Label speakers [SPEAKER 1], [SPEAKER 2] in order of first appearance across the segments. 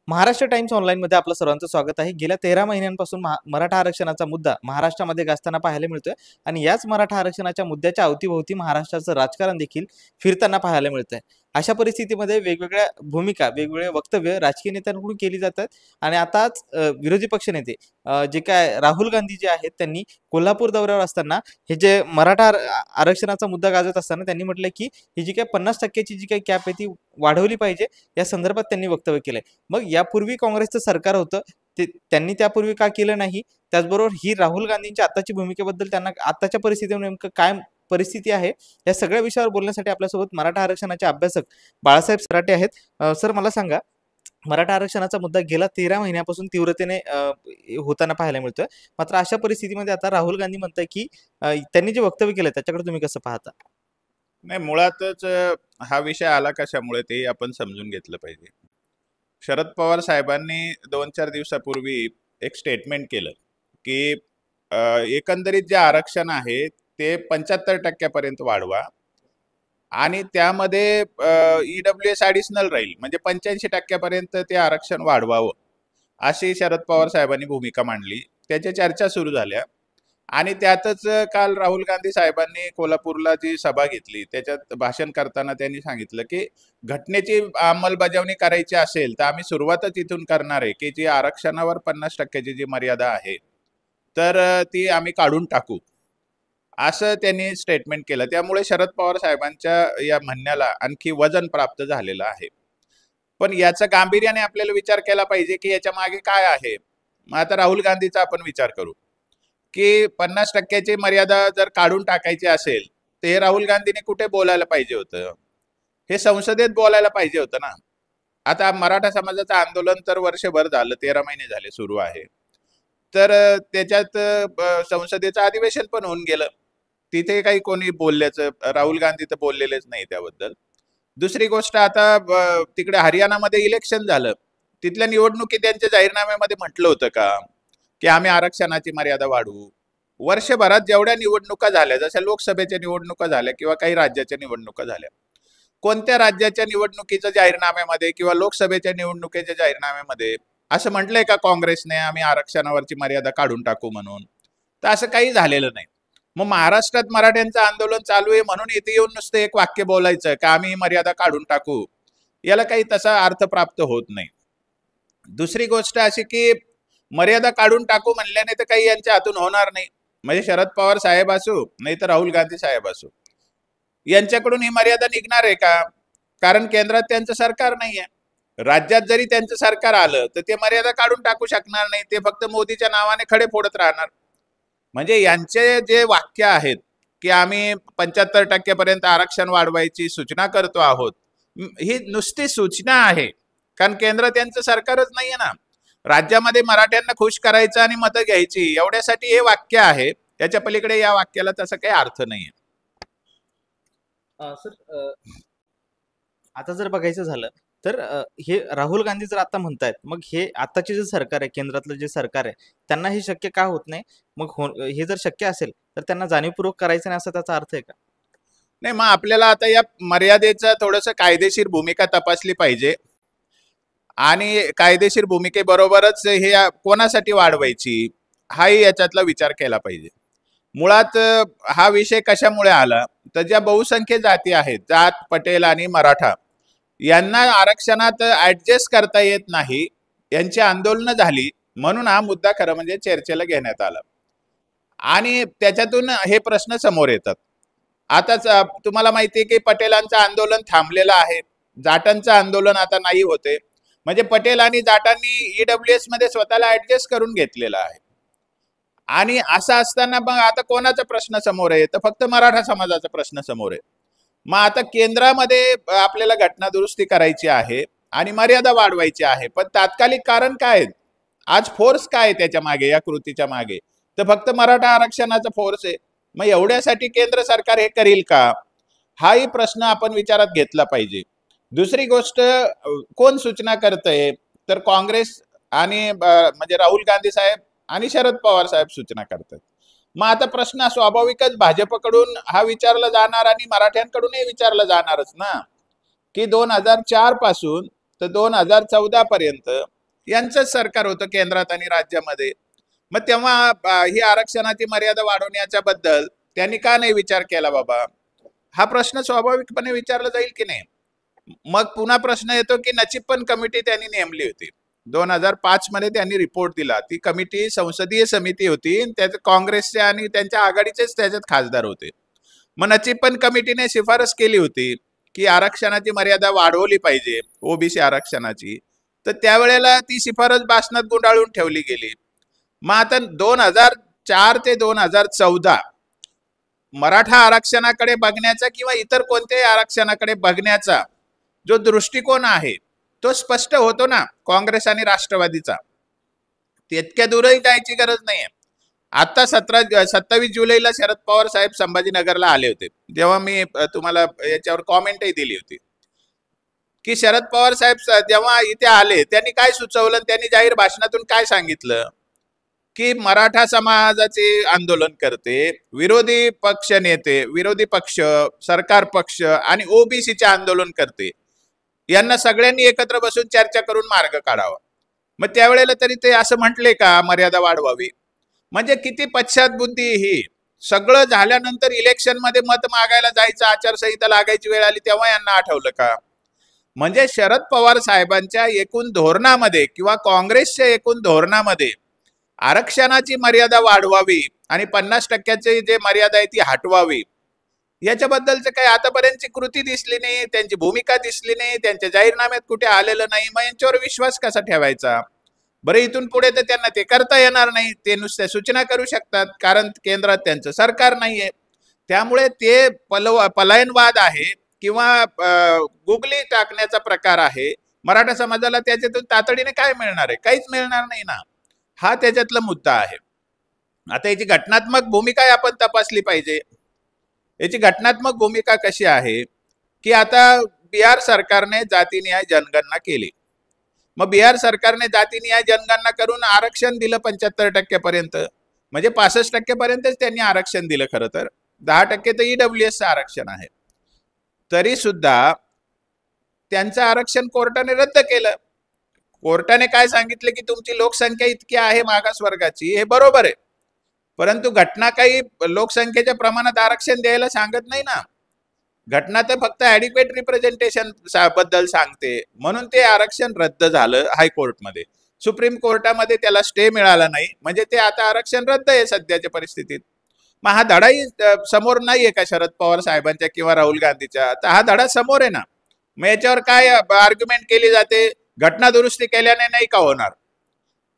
[SPEAKER 1] Maharashtra times ऑनलाईनमध्ये आपलं सर्वांचं स्वागत आहे. गेल्या 13 महिन्यांपासून मराठा आरक्षणाचा मुद्दा महाराष्ट्रामध्ये गाजताना पाहायला मिळतोय आणि याच मराठा आरक्षणाच्या मुद्द्याच्या अवतीभोवती महाराष्ट्राचं राजकारण देखील फिरताना पाहायला मिळतंय. अशा परिस्थितीमध्ये वेगवेगळ्या भूमिका, वेगवेगळे वक्तव्य राजकीय नेत्यांकडून केली जातात आणि आताच विरोधी पक्षनेते जे काय राहुल गांधी जे आहेत त्यांनी कोल्हापूर दौऱ्यावर असताना हे जे मराठा आरक्षणाचा मुद्दा गाजत असताना त्यांनी म्हटलं की ही जी काही 50% जी काही कॅप आहे ती वाढवली पाहिजे, या संदर्भात त्यांनी वक्तव्य केलंय. मग यापूर्वी काँग्रेसचं सरकार होतं, त्यांनी त्यापूर्वी का केलं नाही? त्याचबरोबर ही राहुल गांधींच्या आताची भूमिकेबद्दल त्यांना आताच्या परिस्थितीवर नेमकं काय परिस्थिती आहे, या सगळ्या विषयावर बोलण्यासाठी आपल्यासोबत मराठा आरक्षणाचे अभ्यासक बाळासाहेब सराटे आहेत. सर, मला सांगा, मराठा आरक्षणाचा मुद्दा गेल्या 13 महिन्यापासून तीव्रतेने होताना पाहायला मिळतोय. मात्र अशा परिस्थितीमध्ये आता राहुल गांधी म्हणताय की त्यांनी जे वक्तव्य केलं त्याच्याकडे तुम्ही कसं पाहता?
[SPEAKER 2] नाही, मुळातच हा विषय आला कशामुळे ते आपण समजून घेतलं पाहिजे. शरद पवार साहेबांनी 2-4 दिवसापूर्वी एक स्टेटमेंट केलं की एकंदरीत जे आरक्षण आहे ते 75% पर्यंत वाढवा आणि त्यामध्ये EWS ॲडिशनल राहील, म्हणजे 85% पर्यंत ते आरक्षण वाढवावं, अशी शरद पवार साहेबांनी भूमिका मांडली. त्याच्या चर्चा सुरू झाल्या आणि त्यातच काल राहुल गांधी साहेबांनी कोल्हापूरला जी सभा घेतली त्याच्यात भाषण करताना त्यांनी सांगितलं की घटनेची अंमलबजावणी करायची असेल तर आम्ही सुरुवातच इथून करणार आहे की जी आरक्षणावर 50%ची जी मर्यादा आहे तर ती आम्ही काढून टाकू, असं त्यांनी स्टेटमेंट केलं. त्यामुळे शरद पवार साहेबांच्या या म्हणण्याला आणखी वजन प्राप्त झालेलं आहे. पण याचा गांभीर्याने आपल्याला विचार केला पाहिजे की याच्या मागे काय आहे. मग आता राहुल गांधीचा आपण विचार करू की 50%ची मर्यादा जर काढून टाकायची असेल तर हे राहुल गांधीने कुठे बोलायला पाहिजे होतं? हे संसदेत बोलायला पाहिजे होतं ना. आता मराठा समाजाचं आंदोलन तर वर्षभर झालं, 13 महिने झाले सुरू आहे. तर त्याच्यात संसदेचं अधिवेशन पण होऊन गेलं, तिथे काही कोणी बोलल्याचं, राहुल गांधी तर बोललेलेच नाही त्याबद्दल. दुसरी गोष्ट, आता तिकडे हरियाणामध्ये इलेक्शन झालं, तिथल्या निवडणुकीत त्यांच्या जाहीरनाम्यामध्ये म्हटलं होतं का की आम्ही आरक्षणाची मर्यादा वाढवू? वर्षभरात जेवढ्या निवडणुका झाल्या, जशा लोकसभेच्या निवडणुका झाल्या किंवा काही राज्याच्या निवडणुका झाल्या, कोणत्या राज्याच्या निवडणुकीच्या जाहीरनाम्यामध्ये किंवा लोकसभेच्या निवडणुकीच्या जाहीरनाम्यामध्ये असं म्हटलंय का काँग्रेसने आम्ही आरक्षणावरची मर्यादा काढून टाकू म्हणून? तर असं काही झालेलं नाही. मग महाराष्ट्रात मराठ्यांचं आंदोलन चालू आहे म्हणून इथे येऊन नुसतं एक वाक्य बोलायचं का आम्ही मर्यादा काढून टाकू, याला काही तसा अर्थ प्राप्त होत नाही. दुसरी गोष्ट अशी की मर्यादा काढून टाकू म्हणल्याने तर काही यांच्या हातून होणार नाही. म्हणजे शरद पवार साहेब असो नाही तर राहुल गांधी साहेब असो, यांच्याकडून ही मर्यादा निघणार आहे का? कारण केंद्रात त्यांचं सरकार नाहीये. राज्यात जरी त्यांचं सरकार आलं तर ते मर्यादा काढून टाकू शकणार नाही, ते फक्त मोदीच्या नावाने खडे फोडत राहणार. म्हणजे यांचे जे वाक्य आहेत की आम्ही 75% पर्यंत आरक्षण वाढवायची सूचना करतो आहोत, ही नुसती सूचना आहे. कारण केंद्र त्यांचं सरकारच नाहीये ना. राज्यामध्ये मराठ्यांना खुश करायचं आणि मतं घ्यायची, एवढ्यासाठी हे वाक्य आहे. त्याच्या पलीकडे या वाक्याला तसा काही अर्थ नाहीये.
[SPEAKER 1] सर, आता जर बघायचं झालं तर हे राहुल गांधी जर आता म्हणतायत, मग हे आताचे जे सरकार आहे, केंद्रातलं जे सरकार आहे, त्यांना हे शक्य का होत नाही? मग हे जर शक्य असेल तर त्यांना जाणीवपूर्वक करायचं नाही, असा त्याचा अर्थ आहे का?
[SPEAKER 2] नाही, मग आपल्याला आता या मर्यादेचं थोडंसं कायदेशीर भूमिका तपासली पाहिजे आणि कायदेशीर भूमिकेबरोबरच हे कोणासाठी वाढवायची हाही याच्यातला विचार केला पाहिजे. मुळात हा विषय कशामुळे आला तर ज्या बहुसंख्य जाती आहेत, जात, पटेल आणि मराठा, यांना आरक्षणात ऍडजस्ट करता येत नाही, यांची आंदोलनं झाली, म्हणून हा मुद्दा खरं म्हणजे चर्चेला घेण्यात आला आणि त्याच्यातून हे प्रश्न समोर येतात. आताच तुम्हाला माहिती आहे की पटेलांचं आंदोलन थांबलेलं आहे, जाटांचं आंदोलन आता नाही होते. म्हणजे पटेल आणि जाटांनी EWS मध्ये स्वतःला ऍडजस्ट करून घेतलेला आहे. आणि असं असताना मग आता कोणाचा प्रश्न समोर आहे? तर फक्त मराठा समाजाचा प्रश्न समोर आहे. मग आता केंद्रामध्ये आपल्याला घटना दुरुस्ती करायची आहे आणि मर्यादा वाढवायची आहे, पण तात्कालिक कारण काय? आज फोर्स काय त्याच्या मागे, या कृतीच्या मागे? तर फक्त मराठा आरक्षणाचा फोर्स आहे. मग एवढ्यासाठी केंद्र सरकार हे करील का? हाही प्रश्न आपण विचारात घेतला पाहिजे. दुसरी गोष्ट, कोण सूचना करतंय? तर काँग्रेस आणि म्हणजे राहुल गांधी साहेब आणि शरद पवार साहेब सूचना करतात. मग आता प्रश्न स्वाभाविकच भाजपकडून हा विचारला जाणार आणि मराठ्यांकडूनही विचारला जाणारच ना, की 2004 पासून तर 2014 पर्यंत यांचंच सरकार होतं केंद्रात आणि राज्यामध्ये. मग तेव्हा ही आरक्षणाची मर्यादा वाढवण्याच्या बद्दल त्यांनी का नाही विचार केला बाबा? हा प्रश्न स्वाभाविकपणे विचारला जाईल की नाही. मग पुन्हा प्रश्न येतो की नचिप्पन कमिटी त्यांनी नेमली होती 2005 मध्ये, त्यांनी रिपोर्ट दिला. ती कमिटी संसदीय समिती होती, त्यात काँग्रेसचे आणि त्यांच्या आघाडीचेच त्याच्यात खासदार होते. मग नचिप्पन कमिटीने शिफारस केली होती की आरक्षणाची मर्यादा वाढवली पाहिजे, ओबीसी आरक्षणाची. तर त्यावेळेला ती शिफारस भाषणात गुंडाळून ठेवली गेली. मग आता 2004 ते 2014 मराठा आरक्षणाकडे बघण्याचा किंवा इतर कोणत्याही आरक्षणाकडे बघण्याचा जो दृष्टिकोन आहे तो स्पष्ट होतो ना काँग्रेस आणि राष्ट्रवादीचा. तितक्या दूरही जायची गरज नाहीये. आता 27 जुलैला शरद पवार साहेब संभाजीनगरला आले होते, जेव्हा मी तुम्हाला याच्यावर कॉमेंटही दिली होती की शरद पवार साहेब जेव्हा इथे आले त्यांनी काय सुचवलं, त्यांनी जाहीर भाषणातून काय सांगितलं की मराठा समाजाचे आंदोलन करते, विरोधी पक्ष नेते, विरोधी पक्ष, सरकार पक्ष आणि ओबीसीचे आंदोलन करते, यांना सगळ्यांनी एकत्र बसून चर्चा करून मार्ग काढावा. मग त्यावेळेला तरी ते असं म्हटले का मर्यादा वाढवावी? म्हणजे किती पश्चात बुद्धी ही. सगळं झाल्यानंतर इलेक्शन मध्ये मत मागायला जायचं, आचारसंहिता लागायची वेळ आली तेव्हा यांना आठवलं का? म्हणजे शरद पवार साहेबांच्या एकूण धोरणामध्ये किंवा काँग्रेसच्या एकूण धोरणामध्ये आरक्षणाची मर्यादा वाढवावी आणि 50% जे मर्यादा आहे ती हटवावी, याच्याबद्दलचं काही आतापर्यंतची कृती दिसली नाही, त्यांची भूमिका दिसली नाही, त्यांच्या जाहीरनाम्यात कुठे आलेलं नाही. मग यांच्यावर विश्वास कसा ठेवायचा? बरं, इथून पुढे तर त्यांना ते करता येणार नाही, ते नुसत्या सूचना करू शकतात, कारण केंद्रात त्यांचं सरकार नाहीये. त्यामुळे ते पलायनवाद आहे किंवा गुगली टाकण्याचा प्रकार आहे. मराठा समाजाला त्याच्यातून तातडीने काय मिळणार आहे? काहीच मिळणार नाही ना. हा त्याच्यातला मुद्दा आहे. आता याची घटनात्मक भूमिका आपण तपासली पाहिजे. याची घटनात्मक भूमिका कशी आहे की आता बिहार सरकारने जातीनिहाय जनगणना केली. मग बिहार सरकारने जातीनिहाय जनगणना करून आरक्षण दिलं 75% पर्यंत, म्हणजे 65% पर्यंतच त्यांनी आरक्षण दिलं. खरं तर 10% तर ईडब्ल्यूएसचं आरक्षण आहे. तरी सुद्धा त्यांचं आरक्षण कोर्टाने रद्द केलं. कोर्टाने काय सांगितलं की तुमची लोकसंख्या इतकी आहे मागासवर्गाची, हे बरोबर आहे, परंतु घटना काही लोकसंख्येच्या प्रमाणात आरक्षण द्यायला सांगत नाही ना. घटना तर फक्त ॲडिक्वेट रिप्रेझेंटेशन बद्दल सांगते. म्हणून ते आरक्षण रद्द झालं हायकोर्टमध्ये. सुप्रीम कोर्टामध्ये त्याला स्टे मिळाला नाही, म्हणजे ते आता आरक्षण रद्द आहे सध्याच्या परिस्थितीत. मग हा धडाही समोर नाहीये का शरद पवार साहेबांच्या किंवा राहुल गांधीच्या? तर हा धडा समोर आहे ना. मग याच्यावर काय आर्ग्युमेंट केली जाते? घटना दुरुस्ती केल्याने नाही का होणार?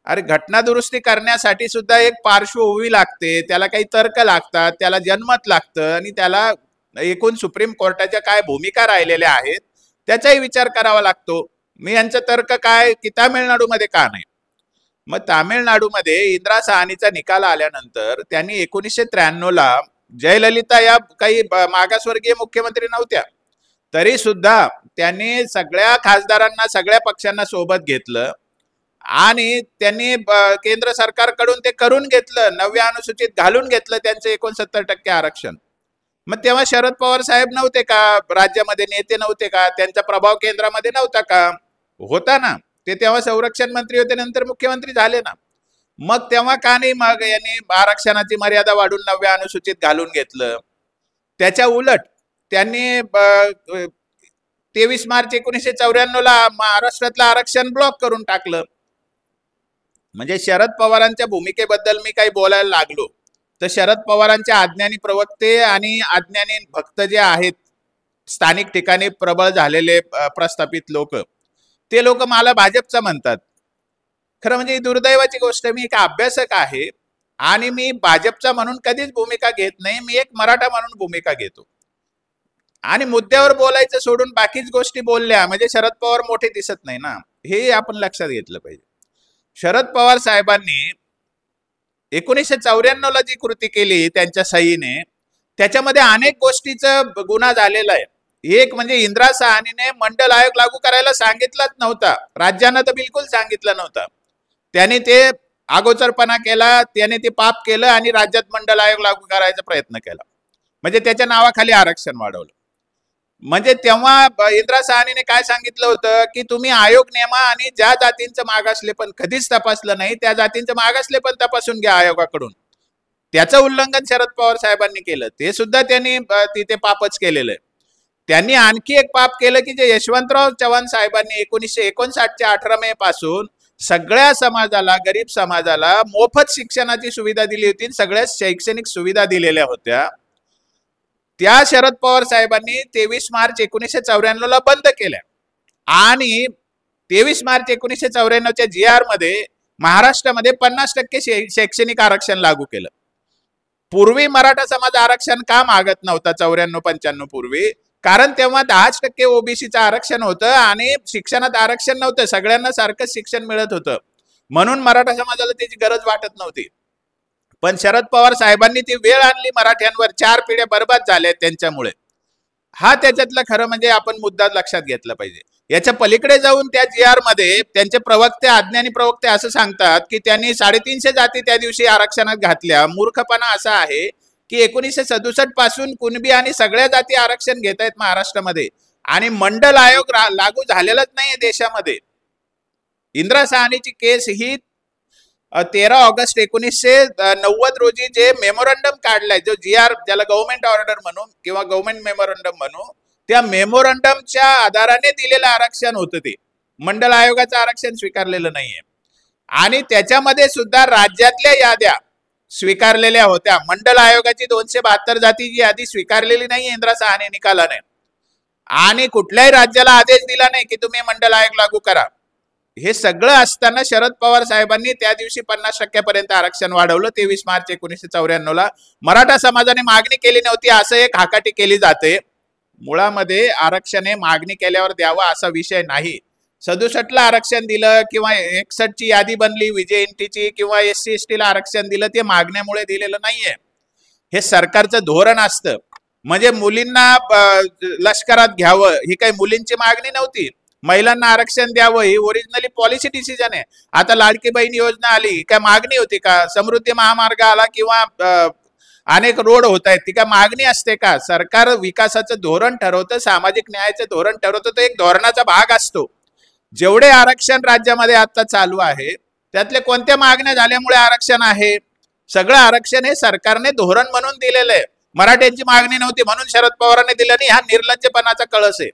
[SPEAKER 2] अरे, घटना दुरुस्ती करण्यासाठी सुद्धा एक पार्श्वभूमी लागते, त्याला काही तर्क लागतात, त्याला जनमत लागतं आणि त्याला एकूण सुप्रीम कोर्टाच्या काय भूमिका राहिलेल्या आहेत त्याचाही विचार करावा लागतो. मी यांचं तर्क काय की तामिळनाडूमध्ये का नाही? मग तामिळनाडूमध्ये इंदिरा साहनीचा निकाल आल्यानंतर त्यांनी 1993ला जयललिता या काही मागासवर्गीय मुख्यमंत्री नव्हत्या, तरी सुद्धा त्यांनी सगळ्या खासदारांना, सगळ्या पक्षांना सोबत घेतलं आणि त्यांनी केंद्र सरकारकडून ते करून घेतलं, 9व्या अनुसूचित घालून घेतलं त्यांचं 69% आरक्षण. मग तेव्हा शरद पवार साहेब नव्हते का राज्यामध्ये? नेते नव्हते का? त्यांचा प्रभाव केंद्रामध्ये नव्हता का? होता ना. ते तेव्हा संरक्षण मंत्री होते, नंतर मुख्यमंत्री झाले ना. मग तेव्हा का नाही मग यांनी आरक्षणाची मर्यादा वाढून 9व्या अनुसूचित घालून घेतलं? त्याच्या उलट त्यांनी 23 मार्च 1994ला महाराष्ट्रातलं आरक्षण ब्लॉक करून टाकलं. म्हणजे शरद पवारांच्या भूमिकेबद्दल मी काही बोलायला लागलो तर शरद पवारांचे अज्ञानी प्रवक्ते आणि अज्ञानी भक्त जे आहेत, स्थानिक ठिकाणी प्रबळ झालेले प्रस्थापित लोक, ते लोक मला भाजपचा म्हणतात. खरं म्हणजे ही दुर्दैवाची गोष्ट. मी एक अभ्यासक आहे आणि मी भाजपचा म्हणून कधीच भूमिका घेत नाही. मी एक मराठा म्हणून भूमिका घेतो आणि मुद्द्यावर बोलायचं सोडून बाकीच गोष्टी बोलल्या म्हणजे शरद पवार मोठे दिसत नाही ना. हे आपण लक्षात घेतलं पाहिजे. शरद पवार साहेबांनी 1994ला जी कृती केली त्यांच्या सहीने, त्याच्यामध्ये अनेक गोष्टीचा गुन्हा झालेला आहे. एक म्हणजे इंदिरा साहनीने मंडल आयोग लागू करायला सांगितलाच नव्हता, राज्यांना तर बिलकुल सांगितलं नव्हतं. त्याने ते अगोचरपणा केला, त्याने ते पाप केलं आणि राज्यात मंडल आयोग लागू करायचा प्रयत्न केला, म्हणजे त्याच्या नावाखाली आरक्षण वाढवलं. म्हणजे तेव्हा इंदिरा साहनीने काय सांगितलं होतं की तुम्ही आयोग नेमा आणि ज्या जातींचं मागासले पण कधीच तपासलं नाही त्या जातींचं मागासले पण तपासून घ्या आयोगाकडून. त्याचं उल्लंघन शरद पवार साहेबांनी केलं, ते सुद्धा त्यांनी तिथे पापच केलेलं आहे. त्यांनी आणखी एक पाप केलं की जे यशवंतराव चव्हाण साहेबांनी 1959च्या 18 मे पासून सगळ्या समाजाला, गरीब समाजाला मोफत शिक्षणाची सुविधा दिली होती, सगळ्या शैक्षणिक सुविधा दिलेल्या होत्या, त्या शरद पवार साहेबांनी 23 मार्च 1994ला बंद केल्या आणि 23 मार्च 1994च्या GR मध्ये महाराष्ट्रामध्ये 50% शैक्षणिक आरक्षण लागू केलं. पूर्वी मराठा समाज आरक्षण का मागत नव्हता 94-95 पूर्वी? कारण तेव्हा 10% ओबीसीचं आरक्षण होतं आणि शिक्षणात आरक्षण नव्हतं, सगळ्यांना सारखंच शिक्षण मिळत होतं, म्हणून मराठा समाजाला त्याची गरज वाटत नव्हती. पण शरद पवार साहेबांनी ती वेळ आणली मराठ्यांवर, 4 पिढ्या बर्बाद झाल्या त्यांच्यामुळे. हा त्याच्यातलं खरं म्हणजे आपण मुद्दा लक्षात घेतला पाहिजे. याच्या पलीकडे जाऊन त्या GR मध्ये त्यांचे प्रवक्ते, अज्ञानी प्रवक्ते असं सांगतात की त्यांनी 350 जाती त्या दिवशी आरक्षणात घातल्या. मूर्खपणा असा आहे की 1967 पासून कुणबी आणि सगळ्या जाती आरक्षण घेत आहेत महाराष्ट्रामध्ये आणि मंडल आयोग लागू झालेलाच नाहीये देशामध्ये. इंदिरा साहनीची केस ही 13 ऑगस्ट 1990 रोजी जे मेमोरंडम काढलाय, जो GR ज्याला गव्हर्नमेंट ऑर्डर म्हणू किंवा गव्हर्नमेंट मेमोरंडम म्हणू, त्या मेमोरंडमच्या आधाराने दिलेलं आरक्षण होतं, ते मंडल आयोगाचं आरक्षण स्वीकारलेलं नाहीये. आणि त्याच्यामध्ये सुद्धा राज्यातल्या याद्या स्वीकारलेल्या होत्या. मंडल आयोगाची 272 जातीची यादी स्वीकारलेली नाही इंदिरा साहनी निकालाने, आणि कुठल्याही राज्याला आदेश दिला नाही की तुम्ही मंडल आयोग लागू करा. हे सगळं असताना शरद पवार साहेबांनी त्या दिवशी 50% पर्यंत आरक्षण वाढवलं. 23 मार्च 1994ला मराठा समाजाने मागणी केली नव्हती असं एक हाकाटी केली जाते. मुळामध्ये आरक्षण हे मागणी केल्यावर द्यावं असा विषय नाही. 67ला आरक्षण दिलं किंवा 61ची यादी बनली विजयंतीची किंवा SC ST ला आरक्षण दिलं, ते मागण्यामुळे दिलेलं नाहीये. हे सरकारचं धोरण असतं. म्हणजे मुलींना लष्करात घ्यावं ही काही मुलींची मागणी नव्हती. महिलांना आरक्षण द्यावं ही ओरिजिनली पॉलिसी डिसिजन आहे. आता लाडकी बहीण योजना आली, काय मागणी होती का? समृद्धी महामार्ग आला किंवा अनेक रोड होत आहेत, ती काय मागणी असते का? सरकार विकासाचं धोरण ठरवतं, सामाजिक न्यायाचं धोरण ठरवतं, तो एक धोरणाचा भाग असतो. जेवढे आरक्षण राज्यामध्ये आता चालू आहे त्यातले कोणत्या मागण्या झाल्यामुळे आरक्षण आहे? सगळं आरक्षण हे सरकारने धोरण म्हणून दिलेलं आहे. मराठ्यांची मागणी नव्हती म्हणून शरद पवारांनी दिलं नाही, हा निर्लज्जपणाचा कळस आहे.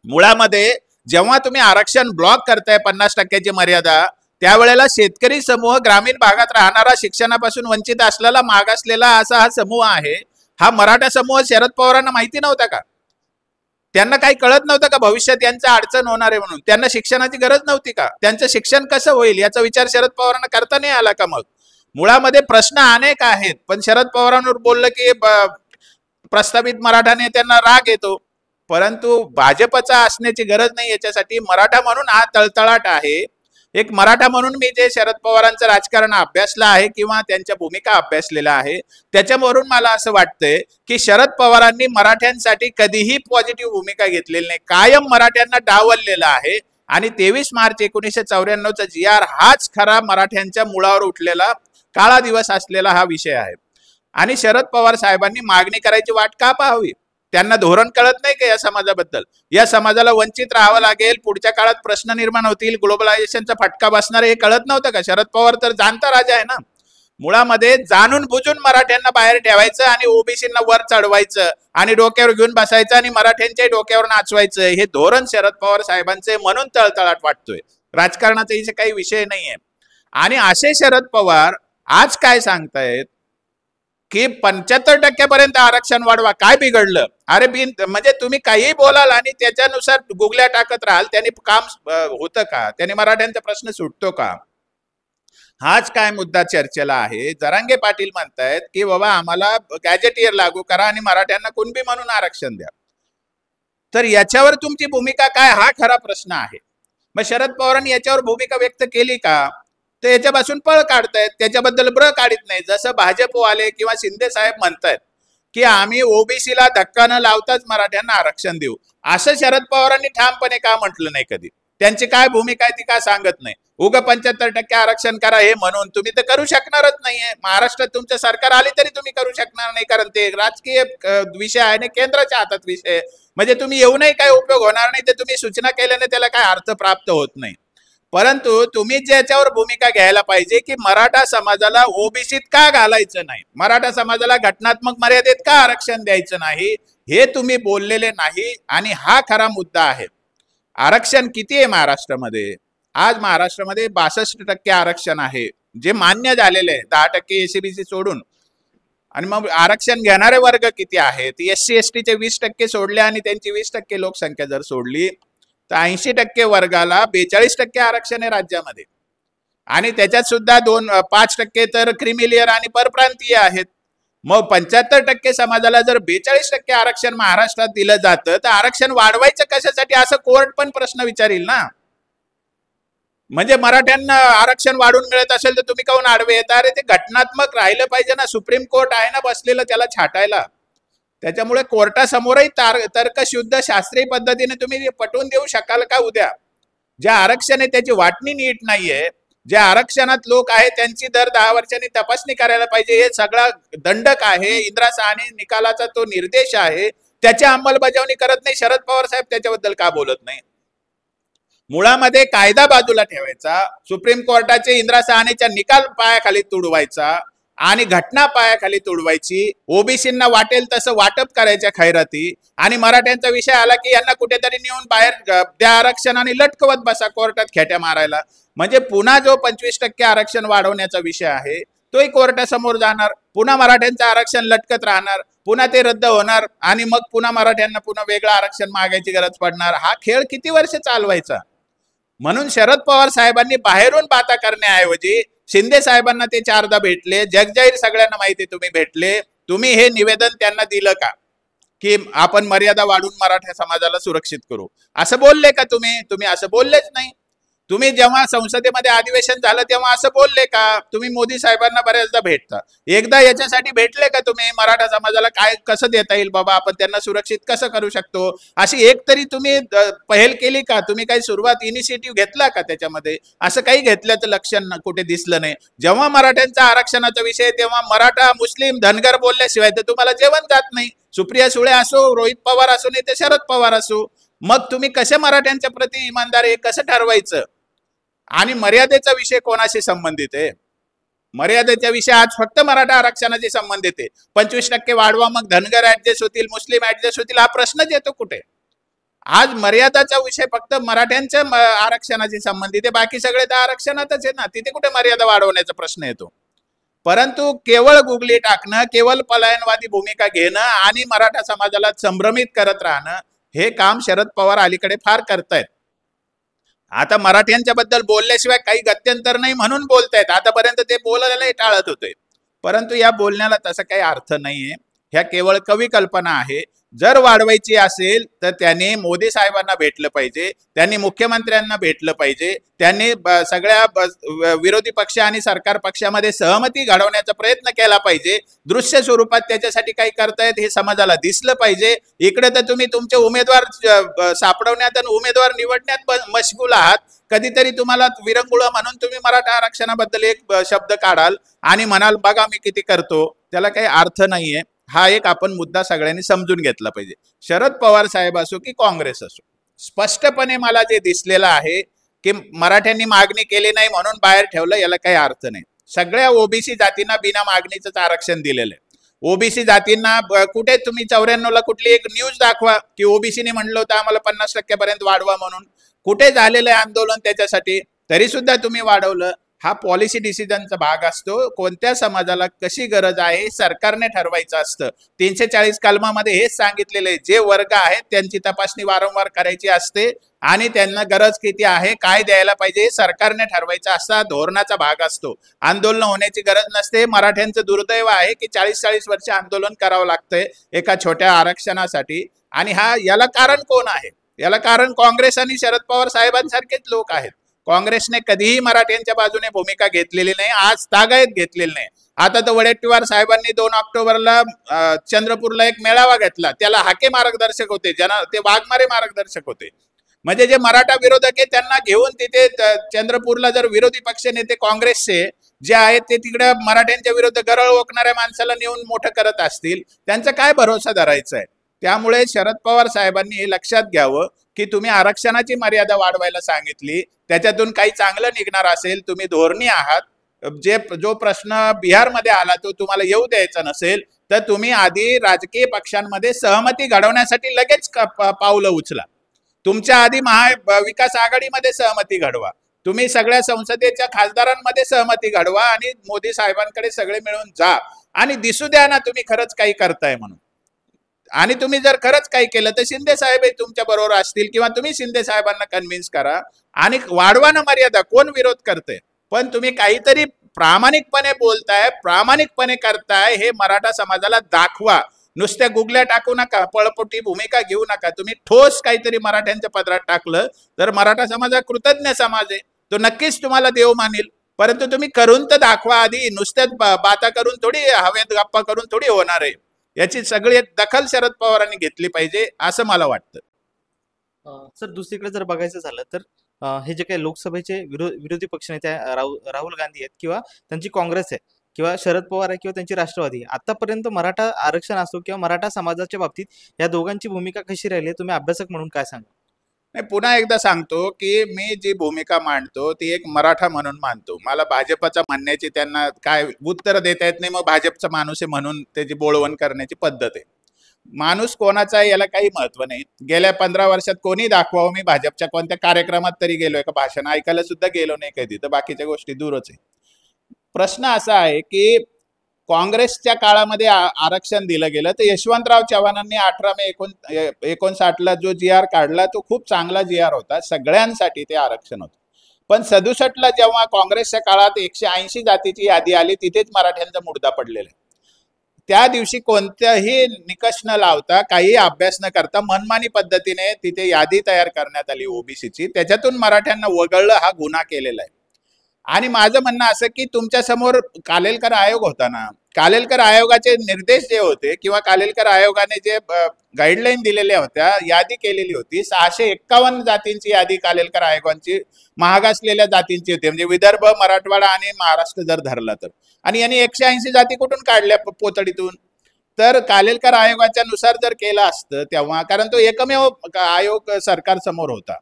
[SPEAKER 2] मुळामध्ये जेव्हा तुम्ही आरक्षण ब्लॉक करताय 50%ची मर्यादा, त्यावेळेला शेतकरी समूह, ग्रामीण भागात राहणारा, शिक्षणापासून वंचित असलेला, मागासलेला असा हा समूह आहे. हा मराठा समूह शरद पवारांना माहिती नव्हता का? त्यांना काही कळत नव्हतं का भविष्यात यांचं अडचण होणार आहे म्हणून? त्यांना शिक्षणाची गरज नव्हती का? त्यांचं शिक्षण कसं होईल याचा विचार शरद पवारांना करता नाही आला का? मग मुळामध्ये प्रश्न अनेक आहेत, पण शरद पवारांवर बोललं की प्रस्तावित मराठा नेत्यांना राग येतो. परंतु भाजपचा असण्याची गरज नाही याच्यासाठी. मराठा म्हणून हा तळतळाट आहे. एक मराठा म्हणून मी जे शरद पवारांचं राजकारण अभ्यासलं आहे किंवा त्यांच्या भूमिका अभ्यासलेल्या आहे, त्याच्यावरून मला असं वाटतंय की शरद पवारांनी मराठ्यांसाठी कधीही पॉझिटिव्ह भूमिका घेतलेली नाही, कायम मराठ्यांना डावललेलं आहे. आणि 23 मार्च 1994चा GR हाच खरा मराठ्यांच्या मुळावर उठलेला काळा दिवस असलेला हा विषय आहे. आणि शरद पवार साहेबांनी मागणी करायची वाट का पाहावी? त्यांना धोरण कळत नाही का या समाजाबद्दल? या समाजाला वंचित राहावं लागेल, पुढच्या काळात प्रश्न निर्माण होतील, ग्लोबलायझेशनचा फटका बसणार, हे कळत नव्हतं का? शरद पवार तर जाणता राजा आहे ना. मुळामध्ये जाणून बुजून मराठ्यांना बाहेर ठेवायचं आणि ओबीसींना वर चढवायचं आणि डोक्यावर घेऊन बसायचं आणि मराठ्यांच्याही डोक्यावर नाचवायचं, हे धोरण शरद पवार साहेबांचे, म्हणून तळतळाट वाटतोय. राजकारणाचा इथे काही विषय नाहीये. आणि असे शरद पवार आज काय सांगतायत की 75% पर्यंत आरक्षण वाढवा. काय बिघडलं? अरे म्हणजे तुम्ही काही बोलाल आणि त्याच्यानुसार गुगल्या टाकत राहाल, त्याने काम होतं का? त्याने मराठ्यांचा प्रश्न सुटतो का? हाच काय मुद्दा चर्चेला आहे. जरांगे पाटील म्हणतायत की बाबा आम्हाला गॅजेटियर लागू करा आणि मराठ्यांना कुणबी म्हणून आरक्षण द्या. तर याच्यावर तुमची भूमिका काय, हा खरा प्रश्न आहे. मग शरद पवारांनी याच्यावर भूमिका व्यक्त केली का? तर याच्यापासून पळ काढतायत, त्याच्याबद्दल ब्र काढत नाही. जसं भाजपवाले किंवा शिंदे साहेब म्हणतायत की आम्ही ओबीसी ला धक्का न लावताच मराठ्यांना आरक्षण देऊ, असं शरद पवारांनी ठामपणे का म्हटलं नाही कधी? त्यांची काय भूमिका आहे ती काय सांगत नाही. उगा 75% आरक्षण करा हे म्हणून तुम्ही तर करू शकणारच नाहीये. महाराष्ट्रात तुमचं सरकार आले तरी तुम्ही करू शकणार नाही, कारण ते राजकीय विषय आहे आणि केंद्राच्या हातात विषय आहे. म्हणजे तुम्ही येऊनही काय उपयोग होणार नाही, ते तुम्ही सूचना केल्याने त्याला काय अर्थ प्राप्त होत नाही. परंतु तुम्ही ज्याच्यावर भूमिका घ्यायला पाहिजे की मराठा समाजाला ओबीसीत का घालायचं नाही, मराठा समाजाला घटनात्मक मर्यादेत का आरक्षण द्यायचं नाही, हे तुम्ही बोललेले नाही. आणि हा खरा मुद्दा आहे. आरक्षण किती आहे महाराष्ट्रामध्ये? आज महाराष्ट्रामध्ये 62% आरक्षण आहे, जे मान्य झालेले आहे, 10% एसीबीसी सोडून. आणि मग आरक्षण घेणारे वर्ग किती आहेत? एससी एसटीचे 20% सोडले आणि त्यांची 20% लोकसंख्या जर सोडली तर 80% वर्गाला 42% आरक्षण आहे राज्यामध्ये. आणि त्याच्यात सुद्धा 5% तर क्रिमिलियर आणि परप्रांतीय आहेत. मग 75% समाजाला जर 42% आरक्षण महाराष्ट्रात दिलं जातं तर आरक्षण वाढवायचं कशासाठी, असं कोर्ट पण प्रश्न विचारील ना. म्हणजे मराठ्यांना आरक्षण वाढून मिळत असेल तर तुम्ही काहून आडवे येता? अरे ते घटनात्मक राहिलं पाहिजे ना. सुप्रीम कोर्ट आहे ना बसलेलं त्याला छाटायला. त्याच्यामुळे कोर्टासमोरही तर्कशुद्ध शास्त्रीय पद्धतीने तुम्ही पटवून देऊ शकाल का उद्या? जे आरक्षण आहे त्याची वाटणी नीट नाहीये, जे आरक्षणात लोक आहेत त्यांची दर 10 वर्षांनी तपासणी करायला पाहिजे, हे सगळा दंडक आहे. इंदिरा साहनी निकालाचा तो निर्देश आहे, त्याची अंमलबजावणी करत नाही. शरद पवार साहेब त्याच्याबद्दल का बोलत नाही? मुळामध्ये कायदा बाजूला ठेवायचा, सुप्रीम कोर्टाचे इंदिरा साहनीचा निकाल पायाखाली तुडवायचा आणि घटना पायाखाली तुडवायची. ओबीसींना वाटेल तसं वाटप करायच्या खैराती. आणि मराठ्यांचा विषय आला की यांना कुठेतरी नेऊन बाहेर द्या आरक्षण आणि लटकवत बसा कोर्टात खेट्या मारायला. म्हणजे पुन्हा जो 25% आरक्षण वाढवण्याचा विषय आहे तोही कोर्टासमोर जाणार. पुन्हा मराठ्यांचं आरक्षण लटकत राहणार, पुन्हा ते रद्द होणार आणि मग पुन्हा मराठ्यांना पुन्हा वेगळं आरक्षण मागायची गरज पडणार. हा खेळ किती वर्ष चालवायचा? म्हणून शरद पवार साहेबांनी बाहेरून बाता करण्याऐवजी शिंदे साहेबांना ते 4दा भेटले, जगजाहीर सगळ्यांना माहिती तुम्ही भेटले. तुम्ही हे निवेदन त्यांना दिलं का की आपण मर्यादा वाढून मराठा समाजाला सुरक्षित करू? असं बोलले का तुम्ही? तुम्ही असं बोललेच नाही. तुम्ही जेव्हा संसदेमध्ये अधिवेशन झालं तेव्हा असं बोलले का? तुम्ही मोदी साहेबांना बऱ्याचदा भेटता, एकदा याच्यासाठी भेटले का तुम्ही मराठा समाजाला काय कसं देता येईल बाबा, आपण त्यांना सुरक्षित कसं करू शकतो, अशी एक तरी तुम्ही पहल केली का? तुम्ही काही सुरुवात इनिशिएटिव्ह घेतला का त्याच्यामध्ये? असं काही घेतल्याचं लक्षण कुठे दिसलं नाही. जेव्हा मराठ्यांचा आरक्षणाचा विषय तेव्हा मराठा मुस्लिम धनगर बोलल्याशिवाय तर तुम्हाला जेवण जात नाही. सुप्रिया सुळे असो, रोहित पवार असो, नाही तर शरद पवार असो. मग तुम्ही कसे मराठ्यांच्या प्रति इमानदार आहे कसं ठरवायचं? आणि मर्यादेचा विषय कोणाशी संबंधित आहे? मर्यादेचा विषय आज फक्त मराठा आरक्षणाशी संबंधित आहे. 25% वाढवा मग धनगर ऍडजस्ट होतील, मुस्लिम ऍडजस्ट होतील, हा प्रश्नच येतो कुठे? आज मर्यादाचा विषय फक्त मराठ्यांच्या आरक्षणाशी संबंधित आहे, बाकी सगळे तर आरक्षणातच आहे ना. तिथे कुठे मर्यादा वाढवण्याचा प्रश्न येतो? परंतु केवळ गुगली टाकणं, केवळ पलायनवादी भूमिका घेणं आणि मराठा समाजाला संभ्रमित करत राहणं, हे काम शरद पवार अलीकडे फार करतायत. आता मराठ्यांच्या बद्दल बोलल्याशिवाय काही गत्यंतर नाही म्हणून बोलतायत. आतापर्यंत ते बोलायलाही टाळत होते, परंतु या बोलण्याला तसा काही अर्थ नाहीये. ह्या केवळ कवी कल्पना आहे. जर वाढवायची असेल तर त्यांनी मोदी साहेबांना भेटलं पाहिजे, त्यांनी मुख्यमंत्र्यांना भेटलं पाहिजे, त्यांनी सगळ्या विरोधी पक्ष आणि सरकार पक्षामध्ये सहमती घडवण्याचा प्रयत्न केला पाहिजे. दृश्य स्वरूपात त्याच्यासाठी काही करतायत हे समाजाला दिसलं पाहिजे. इकडे तर तुम्ही तुमचे उमेदवार सापडवण्यात आणि उमेदवार निवडण्यात मशगूल आहात. कधीतरी तुम्हाला विरंगुळा म्हणून तुम्ही मराठा आरक्षणाबद्दल एक शब्द काढाल आणि म्हणाल बघा मी किती करतो, त्याला काही अर्थ नाहीये. हा एक आपण मुद्दा सगळ्यांनी समजून घेतला पाहिजे. शरद पवार साहेब असो की काँग्रेस असो, स्पष्टपणे मला जे दिसलेलं आहे की मराठ्यांनी मागणी केली नाही म्हणून बाहेर ठेवलं, याला काही अर्थ नाही. सगळ्या ओबीसी जातींना बिना मागणीच आरक्षण दिलेलं आहे. ओबीसी जातींना कुठे तुम्ही 94ला कुठली एक न्यूज दाखवा की ओबीसीने म्हणलं होतं आम्हाला 50% पर्यंत वाढवा म्हणून? कुठे झालेलं आहे आंदोलन त्याच्यासाठी? तरी सुद्धा तुम्ही वाढवलं. हा पॉलिसी डिसिजनचा भाग असतो. कोणत्या समाजाला कशी गरज आहे सरकारने ठरवायचं असतं. 340 कलमामध्ये हेच सांगितलेलं आहे, जे वर्ग आहेत त्यांची तपासणी वारंवार करायची असते आणि त्यांना गरज किती आहे, काय द्यायला पाहिजे सरकारने ठरवायचं असा धोरणाचा भाग असतो. आंदोलन होण्याची गरज नसते. मराठ्यांचं दुर्दैव आहे की 40-40 वर्ष आंदोलन करावं लागतंय एका छोट्या आरक्षणासाठी. आणि याला कारण कोण आहे? याला कारण काँग्रेस आणि शरद पवार साहेबांसारखेच लोक आहेत. काँग्रेसने कधीही मराठ्यांच्या बाजूने भूमिका घेतलेली नाही, आज तागायत घेतलेली नाही. आता तर वडेट्टीवार साहेबांनी 2 ऑक्टोबरला चंद्रपूरला एक मेळावा घेतला, त्याला हाके मार्गदर्शक होते, ते वाघमारे मार्गदर्शक होते. म्हणजे जे मराठा विरोधक आहे त्यांना घेऊन तिथे चंद्रपूरला जर विरोधी पक्ष नेते काँग्रेसचे जे आहेत ते तिकडे मराठ्यांच्या विरुद्ध गरळ ओकणाऱ्या माणसाला नेऊन मोठं करत असतील, त्यांचा काय भरोसा धरायचा आहे? त्यामुळे शरद पवार साहेबांनी हे लक्षात घ्यावं की तुम्ही आरक्षणाची मर्यादा वाढवायला सांगितली, त्याच्यातून काही चांगलं निघणार असेल, तुम्ही धोरणी आहात, जो प्रश्न बिहारमध्ये आला तो तुम्हाला येऊ द्यायचा नसेल तर तुम्ही आधी राजकीय पक्षांमध्ये सहमती घडवण्यासाठी लगेच पावलं उचला. तुमच्या आधी महाविकास आघाडीमध्ये सहमती घडवा, तुम्ही सगळ्या संसदेच्या खासदारांमध्ये सहमती घडवा आणि मोदी साहेबांकडे सगळे मिळून जा आणि दिसू द्या ना तुम्ही खरंच काही करताय म्हणून. आणि तुम्ही जर खरंच काही केलं तर शिंदे साहेब तुमच्या बरोबर असतील किंवा तुम्ही शिंदे साहेबांना कन्व्हिन्स करा आणि वाढवा ना मर्यादा. कोण विरोध करते? पण तुम्ही काहीतरी प्रामाणिकपणे बोलताय, प्रामाणिकपणे करताय हे मराठा समाजाला दाखवा. नुसत्या गुगल्या टाकू नका, पळपोटी भूमिका घेऊ नका. तुम्ही ठोस काहीतरी मराठ्यांच्या पदरात टाकलं तर मराठा समाज कृतज्ञ समाज आहे, तो नक्कीच तुम्हाला देव मानेल. परंतु तुम्ही करून तर दाखवा आधी. नुसत्याच बाता करून थोडी, हवेत गप्पा करून थोडी होणार आहे. याची सगळी दखल शरद पवारांनी घेतली पाहिजे असं मला वाटतं.
[SPEAKER 1] सर, दुसरीकडे जर बघायचं झालं तर हे जे काही लोकसभेचे विरोधी पक्षनेते राहुल गांधी आहेत किंवा त्यांची काँग्रेस आहे किंवा शरद पवार आहे किंवा त्यांची राष्ट्रवादी, आतापर्यंत मराठा आरक्षण असो किंवा मराठा समाजाच्या बाबतीत या दोघांची भूमिका कशी राहिली, तुम्ही अभ्यासक म्हणून काय सांगा?
[SPEAKER 2] नाही, पुन्हा एकदा सांगतो की मी जी भूमिका मांडतो ती एक मराठा म्हणून मानतो. मला भाजपचा म्हणण्याची त्यांना काय उत्तर देता येत नाही, मग भाजपचा माणूस आहे म्हणून त्याची बोळवण करण्याची पद्धत आहे. माणूस कोणाचा आहे याला काही महत्व नाही. गेल्या 15 वर्षात कोणी दाखवावं, मी भाजपच्या कोणत्या कार्यक्रमात तरी गेलोय का? भाषण ऐकायला सुद्धा गेलो नाही कधी, तर बाकीच्या गोष्टी दूरच आहे. प्रश्न असा आहे की काँग्रेसच्या काळामध्ये आरक्षण दिलं गेलं तर यशवंतराव चव्हाणांनी 18 मे 1959 जो GR काढला तो खूप चांगला GR होता, सगळ्यांसाठी ते आरक्षण होतं. पण 67ला जेव्हा काँग्रेसच्या काळात 180 जातीची यादी आली, तिथेच मराठ्यांचा मुर्दा पडलेला आहे. त्या दिवशी कोणत्याही निकष न लावता, काही अभ्यास न करता मनमानी पद्धतीने तिथे यादी तयार करण्यात आली ओबीसीची, त्याच्यातून मराठ्यांना वगळलं, हा गुन्हा केलेला आहे. आणि माझं म्हणणं असं की तुमच्या समोर कालेलकर आयोग होता ना, कालेलकर आयोगाचे निर्देश जे होते किंवा कालेलकर आयोगाने जे गाईडलाईन दिलेल्या होत्या, यादी केलेली होती, 651 जातींची यादी कालेलकर आयोगांची मागासलेल्या जातींची होती, म्हणजे विदर्भ, मराठवाडा आणि महाराष्ट्र जर धरला तर. आणि यांनी 180 जाती कुठून काढल्या पोतडीतून? तर कालेलकर आयोगाच्या नुसार जर केलं असतं तेव्हा, कारण तो एकमेव आयोग सरकार समोर होता,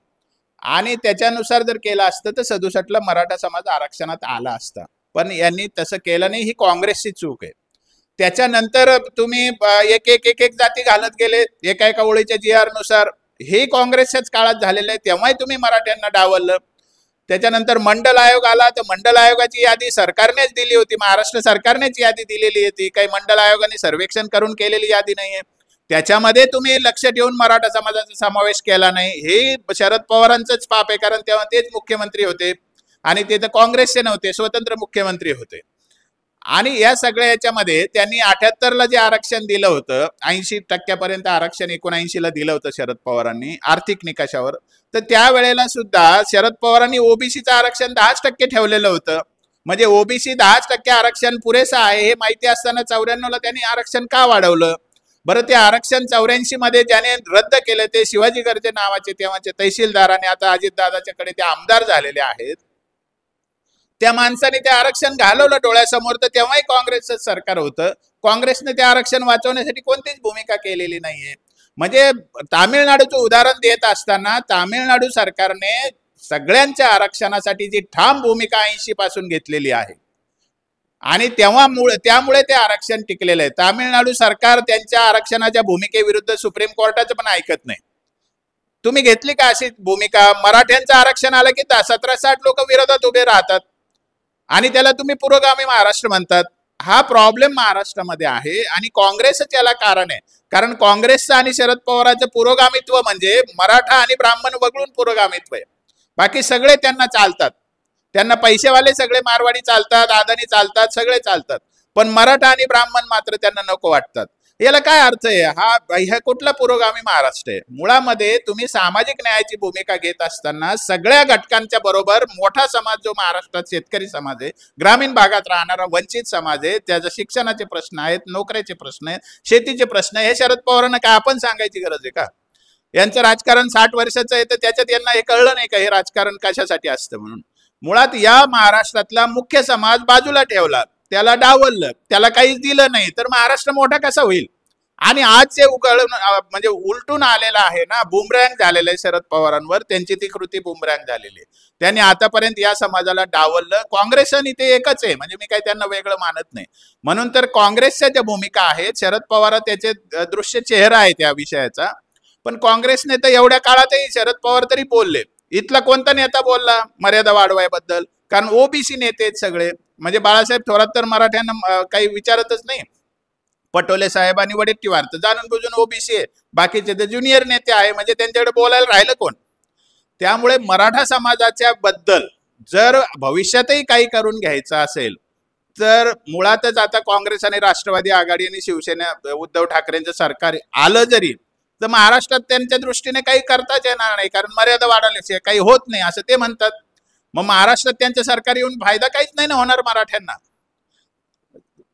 [SPEAKER 2] आणि त्याच्यानुसार जर केलं असतं तर 67ला मराठा समाज आरक्षणात आला असता. पण यांनी तसं केलं नाही, ही काँग्रेसची चूक आहे. त्याच्यानंतर तुम्ही एक एक एक एक जाती घालत गेले एका एका ओळीच्या GR नुसार, हे काँग्रेसच्याच काळात झालेलं आहे, तेव्हाही तुम्ही मराठ्यांना डावललं. त्याच्यानंतर मंडल आयोग आला, तर मंडल आयोगाची यादी सरकारनेच दिली होती, महाराष्ट्र सरकारनेच यादी दिलेली होती, काही मंडल आयोगाने सर्वेक्षण करून केलेली यादी नाहीये. त्याच्यामध्ये तुम्ही लक्ष ठेवून मराठा समाजाचा समावेश केला नाही, हे शरद पवारांचंच पाप आहे, कारण तेव्हा तेच मुख्यमंत्री होते आणि ते तर काँग्रेसचे नव्हते, स्वतंत्र मुख्यमंत्री होते. आणि या सगळ्या याच्यामध्ये त्यांनी 78ला जे आरक्षण दिलं होतं, 80% आरक्षण 79ला दिलं होतं शरद पवारांनी आर्थिक निकषावर, तर त्यावेळेला सुद्धा शरद पवारांनी ओबीसीचं आरक्षण 10% ठेवलेलं होतं. म्हणजे ओबीसी 10% आरक्षण पुरेसं आहे हे माहिती असताना 94ला त्यांनी आरक्षण का वाढवलं? बरं, ते आरक्षण 84 मध्ये ज्याने रद्द केलं ते शिवाजी गर्जे नावाचे तेव्हाचे तहसीलदार आणि आता अजितदादाच्याकडे ते आमदार झालेले आहेत. त्या माणसाने ते आरक्षण घालवलं डोळ्यासमोर, तर तेव्हाही काँग्रेसचं सरकार होतं. काँग्रेसने ते आरक्षण वाचवण्यासाठी कोणतीच भूमिका केलेली नाहीये. म्हणजे तामिळनाडूचं उदाहरण देत असताना तामिळनाडू सरकारने सगळ्यांच्या आरक्षणासाठी जी ठाम भूमिका 80 पासून घेतलेली आहे आणि त्यामुळे ते आरक्षण टिकलेलं आहे. तामिळनाडू सरकार त्यांच्या आरक्षणाच्या भूमिकेविरुद्ध सुप्रीम कोर्टाचं पण ऐकत नाही. तुम्ही घेतली का अशी भूमिका? मराठ्यांचं आरक्षण आलं की 17-60 लोक विरोधात उभे राहतात आणि त्याला तुम्ही पुरोगामी महाराष्ट्र म्हणतात. हा प्रॉब्लेम महाराष्ट्रामध्ये आहे आणि काँग्रेसच याला कारण आहे. कारण काँग्रेसचं आणि शरद पवारांचं पुरोगामित्व म्हणजे मराठा आणि ब्राह्मण वगळून पुरोगामित्व आहे. बाकी सगळे त्यांना चालतात, त्यांना पैसेवाले सगळे मारवाडी चालतात, अदानी चालतात, सगळे चालतात, पण मराठा आणि ब्राह्मण मात्र त्यांना नको वाटतात. याला काय अर्थ आहे? हा कुठला पुरोगामी महाराष्ट्र आहे? मुळामध्ये तुम्ही सामाजिक न्यायाची भूमिका घेत असताना सगळ्या घटकांच्या बरोबर मोठा समाज जो महाराष्ट्रात शेतकरी समाज आहे, ग्रामीण भागात राहणारा वंचित समाज आहे, त्याच्या शिक्षणाचे प्रश्न आहेत, नोकऱ्याचे प्रश्न आहेत, शेतीचे प्रश्न आहे, हे शरद पवारांना काय आपण सांगायची गरज आहे का? यांचं राजकारण 60 वर्षाचं आहे, तर त्याच्यात यांना हे कळलं नाही का हे राजकारण कशासाठी असतं म्हणून. मुळात या महाराष्ट्रातला मुख्य समाज बाजूला ठेवला, त्याला डावललं, त्याला काहीच दिलं नाही, तर महाराष्ट्र मोठा कसा होईल. आणि आज जे म्हणजे उलटून आलेलं आहे ना, बुमरँग झालेलं आहे शरद पवारांवर, त्यांची ती कृती बुमरँग झालेली आहे. त्यांनी आतापर्यंत या समाजाला डावललं. काँग्रेस आणि ते एकच आहे, म्हणजे मी काही त्यांना वेगळं मानत नाही. म्हणून तर काँग्रेसच्या ज्या भूमिका आहेत, शरद पवार त्याचे दृश्य चेहरा आहे त्या विषयाचा. पण काँग्रेसने तर एवढ्या काळातही शरद पवार तरी बोलले. इथला कोणता नेता बोलला मर्यादा वाढवायबद्दल? कारण ओबीसी नेते आहेत सगळे, म्हणजे बाळासाहेब थोरात तर मराठ्यांना काही विचारतच नाही. पटोले साहेब आणि वडेट्टीवार तर जाणून बुजून ओबीसी आहे, बाकीचे तर ज्युनियर नेते आहे, म्हणजे त्यांच्याकडे बोलायला राहिलं कोण. त्यामुळे मराठा समाजाच्या बद्दल जर भविष्यातही काही करून घ्यायचं असेल तर मुळातच आता काँग्रेस आणि राष्ट्रवादी आघाडी आणि शिवसेना उद्धव ठाकरेंचं सरकार आलं जरी, तर महाराष्ट्रात त्यांच्या दृष्टीने काही करताच येणार नाही, कारण मर्यादा वाढवल्याशिवाय काही होत नाही असं ते म्हणतात. मग महाराष्ट्रात त्यांचं सरकार येऊन फायदा काहीच नाही ना होणार मराठ्यांना.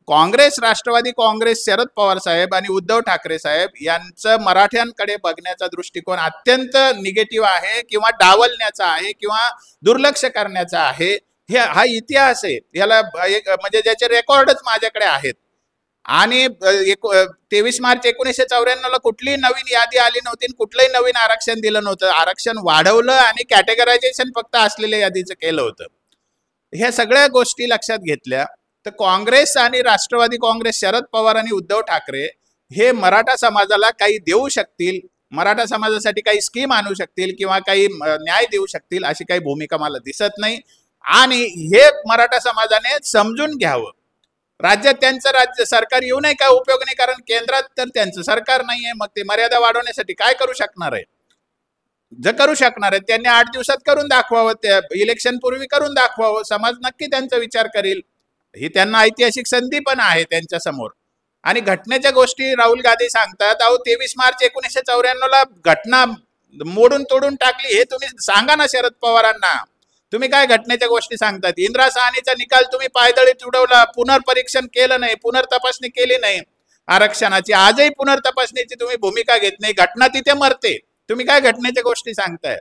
[SPEAKER 2] काँग्रेस, राष्ट्रवादी काँग्रेस, शरद पवार साहेब आणि उद्धव ठाकरे साहेब यांचं मराठ्यांकडे बघण्याचा दृष्टिकोन अत्यंत निगेटिव्ह आहे, किंवा डावलण्याचा आहे, किंवा दुर्लक्ष करण्याचा आहे. हा इतिहास आहे, याला म्हणजे ज्याचे रेकॉर्डच माझ्याकडे आहेत. आणि 23 मार्च 1994 ला कुठलीही नवीन यादी आली नव्हती, कुठलंही नवीन आरक्षण दिलं नव्हतं. आरक्षण वाढवलं आणि कॅटेगरायझेशन फक्त असलेल्या यादीचं केलं होतं. ह्या सगळ्या गोष्टी लक्षात घेतल्या तर काँग्रेस आणि राष्ट्रवादी काँग्रेस, शरद पवार आणि उद्धव ठाकरे हे मराठा समाजाला काही देऊ शकतील, मराठा समाजासाठी काही स्कीम आणू शकतील, किंवा काही न्याय देऊ शकतील अशी काही भूमिका मला दिसत नाही. आणि हे मराठा समाजाने समजून घ्यावं. राज्यात त्यांचं राज्य सरकार येऊ नये काय उपयोग नाही, कारण केंद्रात तर त्यांचं सरकार नाहीये. मग ते मर्यादा वाढवण्यासाठी काय करू शकणार आहे? जर करू शकणार आहे त्यांनी 8 दिवसात करून दाखवावं, त्या इलेक्शन पूर्वी करून दाखवावं. समाज नक्की त्यांचा विचार करेल. ही त्यांना ऐतिहासिक संधी पण आहे त्यांच्या समोर. आणि घटनेच्या गोष्टी राहुल गांधी सांगतात, अहो 23 मार्च 1994 ला घटना मोडून तोडून टाकली, हे तुम्ही सांगा ना शरद पवारांना. तुम्ही काय घटनेच्या गोष्टी सांगतात? इंदिरा साहनीचा निकाल तुम्ही पायदळीत उडवला, पुनर्परीक्षण केलं नाही, पुनर्तपासणी केली नाही आरक्षणाची. आजही पुनर्तपासणीची तुम्ही भूमिका घेत नाही, घटना तिथे मरते. तुम्ही काय घटनेच्या गोष्टी सांगताय?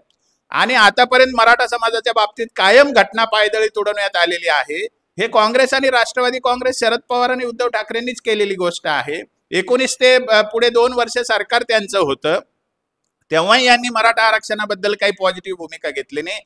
[SPEAKER 2] आणि आतापर्यंत मराठा समाजाच्या बाबतीत कायम घटना पायदळीत उडवण्यात आलेली आहे. हे काँग्रेस आणि राष्ट्रवादी काँग्रेस, शरद पवार आणि उद्धव ठाकरेंनीच केलेली गोष्ट आहे. 19 ते पुढे 2 वर्ष सरकार त्यांचं होतं, तेव्हा यांनी मराठा आरक्षणाबद्दल काही पॉझिटिव्ह भूमिका घेतली नाही.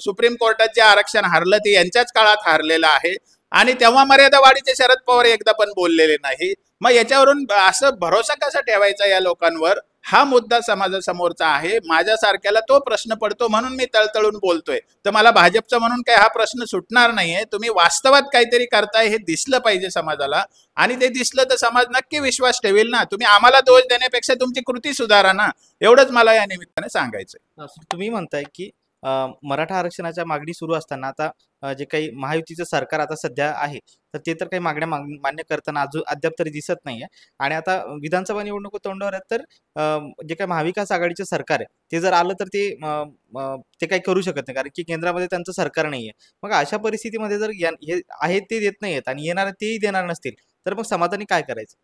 [SPEAKER 2] सुप्रीम कोर्टात जे आरक्षण हारलं ते यांच्याच काळात हारलेलं आहे. आणि तेव्हा मर्यादा वाढीचे शरद पवार एकदा पण बोललेले नाही. मग याच्यावरून असं भरोसा कसा ठेवायचा या लोकांवर, हा मुद्दा समाजासमोरचा आहे. माझ्यासारख्याला तो प्रश्न पडतो, म्हणून मी तळतळून बोलतोय. तर मला भाजपचं म्हणून काय हा प्रश्न सुटणार नाहीये. तुम्ही वास्तवात काहीतरी करताय हे दिसलं पाहिजे समाजाला, आणि ते दिसलं तर समाज नक्की विश्वास ठेवेल ना. तुम्ही आम्हाला दोष देण्यापेक्षा तुमची कृती सुधारा ना, एवढंच मला या निमित्ताने सांगायचंय.
[SPEAKER 1] तुम्ही म्हणताय की मराठा आरक्षणाच्या मागणी सुरू असताना आता जे काही महायुतीचं सरकार आता सध्या आहे, तर ते तर काही मागण्या मान्य करताना अजून अद्याप तरी दिसत नाहीये. आणि आता विधानसभा निवडणूक तोंडावर आहेत, तर जे काही महाविकास आघाडीचं सरकार आहे ते जर आलं तर ते काही करू शकत नाही, कारण की केंद्रामध्ये त्यांचं सरकार नाहीये. मग अशा परिस्थितीमध्ये जर हे आहेत ते देत नाहीयेत आणि येणार तेही देणार नसतील, तर मग समाजाने काय करायचं?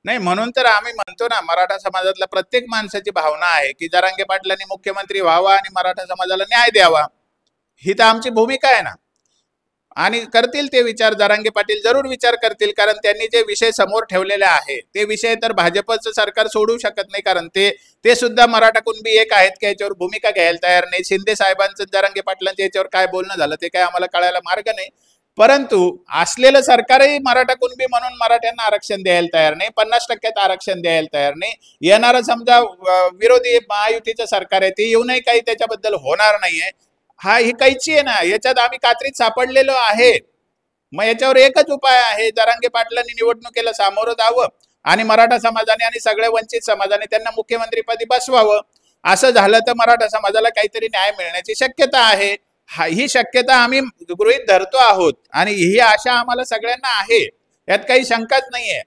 [SPEAKER 2] नाही, म्हणून तर आम्ही म्हणतो ना, मराठा समाजातल्या प्रत्येक माणसाची भावना आहे की जरांगे पाटलांनी मुख्यमंत्री व्हावा आणि मराठा समाजाला न्याय द्यावा. ही तर आमची भूमिका आहे ना. आणि करतील ते विचार, जरांगे पाटील जरूर विचार करतील, कारण त्यांनी जे विषय समोर ठेवलेले आहे ते विषय तर भाजपचं सरकार सोडू शकत नाही, कारण ते सुद्धा मराठा कुणबी एक आहेत की याच्यावर भूमिका घ्यायला तयार नाही. शिंदे साहेबांचं, जरांगे पाटलांचं याच्यावर काय बोलणं झालं ते काय आम्हाला कळायला मार्ग नाही. परंतु असलेलं सरकारही मराठा कुणबी म्हणून मराठ्यांना आरक्षण द्यायला तयार नाही, 50% आरक्षण द्यायला तयार नाही. येणारं समजा विरोधी महायुतीचं सरकार आहे, ते येऊनही काही त्याच्याबद्दल होणार नाहीये. ही कैची आहे ना, याच्यात आम्ही कात्रीत सापडलेलो आहे. मग याच्यावर एकच उपाय आहे, जरांगे पाटलांनी निवडणुकीला सामोरं जावं आणि मराठा समाजाने आणि सगळ्या वंचित समाजाने त्यांना मुख्यमंत्रीपदी बसवावं. असं झालं तर मराठा समाजाला काहीतरी न्याय मिळण्याची शक्यता आहे. ही शक्यता आम्ही गृहीत धरतो आहोत आणि ही आशा आम्हाला सगळ्यांना आहे, यात काही शंकाच नाहीये.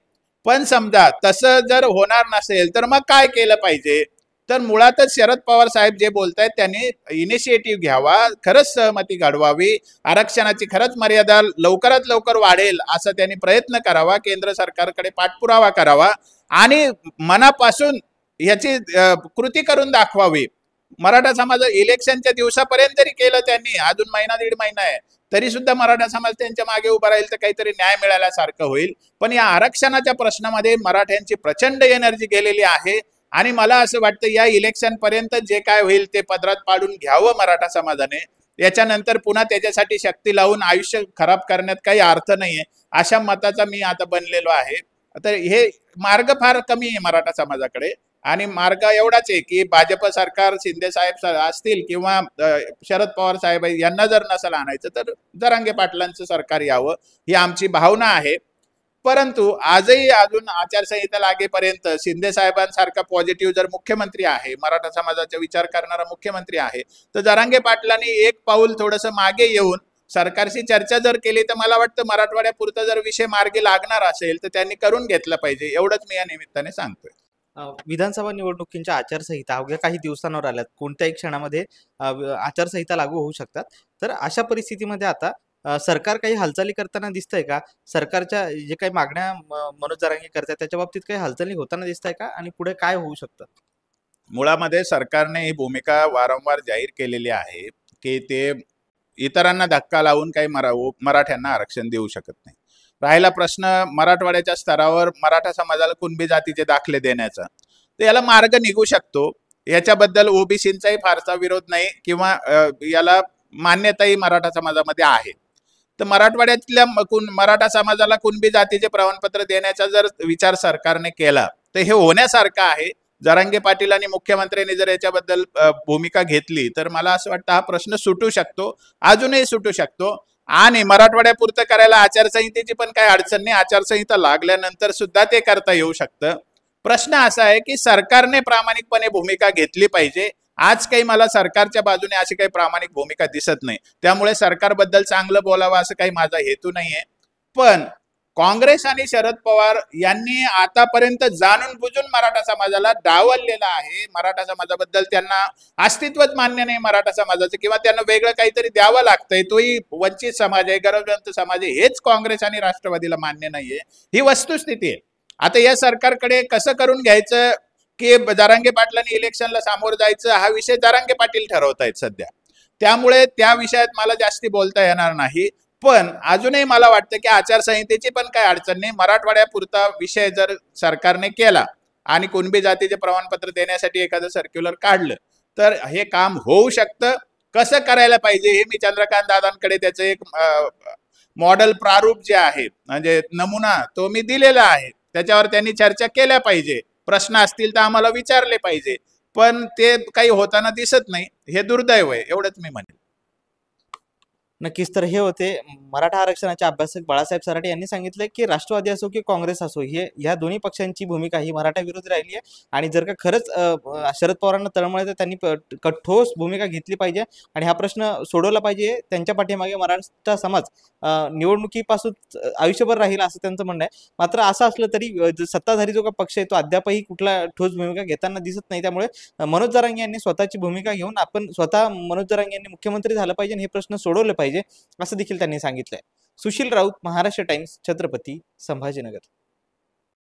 [SPEAKER 2] पण समजा तसं जर होणार नसेल तर मग काय केलं पाहिजे? तर मुळातच शरद पवार साहेब जे बोलतायत त्यांनी इनिशिएटिव्ह घ्यावा, खरंच सहमती घडवावी, आरक्षणाची खरंच मर्यादा लवकरात लवकर वाढेल असं त्यांनी प्रयत्न करावा, केंद्र सरकारकडे पाठपुरावा करावा आणि मनापासून ह्याची कृती करून दाखवावी. मराठा समाज इलेक्शनच्या दिवसापर्यंत जरी केलं त्यांनी, अजून महिना दीड महिना आहे, तरी सुद्धा मराठा समाज त्यांच्या मागे उभा राहील तर काहीतरी न्याय मिळाल्यासारखं होईल. पण या आरक्षणाच्या प्रश्नामध्ये मराठ्यांची प्रचंड एनर्जी गेलेली आहे आणि मला असं वाटतं या इलेक्शन पर्यंत जे काय होईल ते पदरात पाडून घ्यावं मराठा समाजाने. याच्यानंतर पुन्हा त्याच्यासाठी शक्ती लावून आयुष्य खराब करण्यात काही अर्थ नाहीये, अशा मताचा मी आता बनलेलो आहे. तर हे मार्ग फार कमी आहे मराठा समाजाकडे आणि मार्ग एवढाच आहे की भाजप सरकार, शिंदे साहेब असतील किंवा शरद पवार साहेब यांना जर नसेल आणायचं तर जरांगे पाटलांचं सरकार यावं, ही आमची भावना आहे. परंतु आजही अजून आचारसंहिता लागेपर्यंत शिंदे साहेबांसारखा पॉझिटिव्ह जर मुख्यमंत्री आहे, मराठा समाजाचा विचार करणारा मुख्यमंत्री आहे, तर जरांगे पाटलांनी एक पाऊल थोडंसं मागे येऊन सरकारशी चर्चा जर केली तर मला वाटतं मराठवाड्यापुरता जर विषय मार्गी लागणार असेल तर त्यांनी करून घेतलं पाहिजे. एवढंच मी या निमित्ताने सांगतोय.
[SPEAKER 1] विधानसभा निवडणुकींच्या आचारसंहिता अवघ्या काही दिवसांवर आल्यात. कोणत्याही क्षणामध्ये आचारसंहिता लागू होऊ शकतात. तर अशा परिस्थितीमध्ये आता सरकार काही हालचाली करताना दिसतंय का? सरकारच्या जे काही मागण्या मनोज जरांगे करतायत त्याच्या बाबतीत काही हालचाली होताना दिसतंय का? आणि पुढे काय होऊ शकतं?
[SPEAKER 2] मुळामध्ये सरकारने ही भूमिका वारंवार जाहीर केलेली आहे की ते इतरांना धक्का लावून काही मराठ्यांना आरक्षण देऊ शकत नाही. राहिला प्रश्न मराठवाड्याच्या स्तरावर मराठा समाजाला कुणबी जातीचे दाखले देण्याचा, तर याला मार्ग निघू शकतो. याच्याबद्दल ओबीसींचाही फारसा विरोध नाही किंवा याला मान्यताही मराठा समाजामध्ये आहे. तर मराठवाड्यातल्या मराठा समाजाला कुणबी जातीचे प्रमाणपत्र देण्याचा जर विचार सरकारने केला तर हे होण्यासारखं आहे. जरांगे पाटील आणि मुख्यमंत्र्यांनी जर याच्याबद्दल भूमिका घेतली तर मला असं वाटतं हा प्रश्न सुटू शकतो, अजूनही सुटू शकतो. आणि मराठवाड्यापुरतं करायला आचारसंहितेची पण काही अडचण नाही. आचारसंहिता लागल्यानंतर सुद्धा ते करता येऊ शकतं. प्रश्न असा आहे की सरकारने प्रामाणिकपणे भूमिका घेतली पाहिजे. आज काही मला सरकारच्या बाजूने अशी काही प्रामाणिक भूमिका दिसत नाही. त्यामुळे सरकारबद्दल चांगलं बोलावं असं काही माझा हेतू नाहीये. पण काँग्रेस आणि शरद पवार यांनी आतापर्यंत जाणून बुजून मराठा समाजाला डावललेला आहे. मराठा समाजाबद्दल त्यांना अस्तित्वच मान्य नाही मराठा समाजाचं, किंवा त्यांना वेगळं काहीतरी द्यावं लागतंय, तोही वंचित समाज आहे, गरजवंत समाज आहे, हेच काँग्रेस आणि राष्ट्रवादीला मान्य नाहीये. ही वस्तुस्थिती आहे. आता या सरकारकडे कसं करून घ्यायचं की जरांगे पाटलांनी इलेक्शनला सामोरं जायचं हा विषय जरांगे पाटील ठरवतायत सध्या. त्यामुळे त्या विषयात मला जास्ती बोलता येणार नाही. पण अजूनही मला वाटतं की आचारसंहितेची पण काही अडचण नाही. मराठवाड्यापुरता विषय जर सरकारने केला आणि कुणबी जातीचे प्रमाणपत्र देण्यासाठी एखादं सर्क्युलर काढलं तर हे काम होऊ शकतं. कसं करायला पाहिजे हे मी चंद्रकांत दादांकडे त्याचं एक मॉडेल प्रारूप जे आहे, म्हणजे नमुना, तो मी दिलेला आहे. त्याच्यावर त्यांनी चर्चा केल्या पाहिजे. प्रश्न असतील तर आम्हाला विचारले पाहिजे. पण ते काही होताना दिसत नाही, हे दुर्दैव आहे, एवढंच मी म्हणेन.
[SPEAKER 1] नक्कीच. तर हे होते मराठा आरक्षणाचे अभ्यासक बाळासाहेब सराटे यांनी सांगितलं की राष्ट्रवादी असो की काँग्रेस असो, हे ह्या दोन्ही पक्षांची भूमिका ही मराठा विरोधी राहिली आहे. आणि जर का खरंच शरद पवारांना तळमळ तर त्यांनी ठोस भूमिका घेतली पाहिजे आणि हा प्रश्न सोडवला पाहिजे. त्यांच्या पाठीमागे महाराष्ट्र समाज निवडणुकीपासून आयुष्यभर राहील असं त्यांचं म्हणणं आहे. मात्र असं असलं तरी सत्ताधारी जो का पक्ष आहे तो अद्यापही कुठला ठोस भूमिका घेताना दिसत नाही. त्यामुळे मनोज जरांगे यांनी स्वतःची भूमिका घेऊन आपण स्वतः मनोज जरांगे यांनी मुख्यमंत्री झालं पाहिजे आणि हे प्रश्न सोडवले पाहिजे असं देखील त्यांनी सांगितलंय. सुशील राऊत, महाराष्ट्र टाइम्स, छत्रपती संभाजीनगर.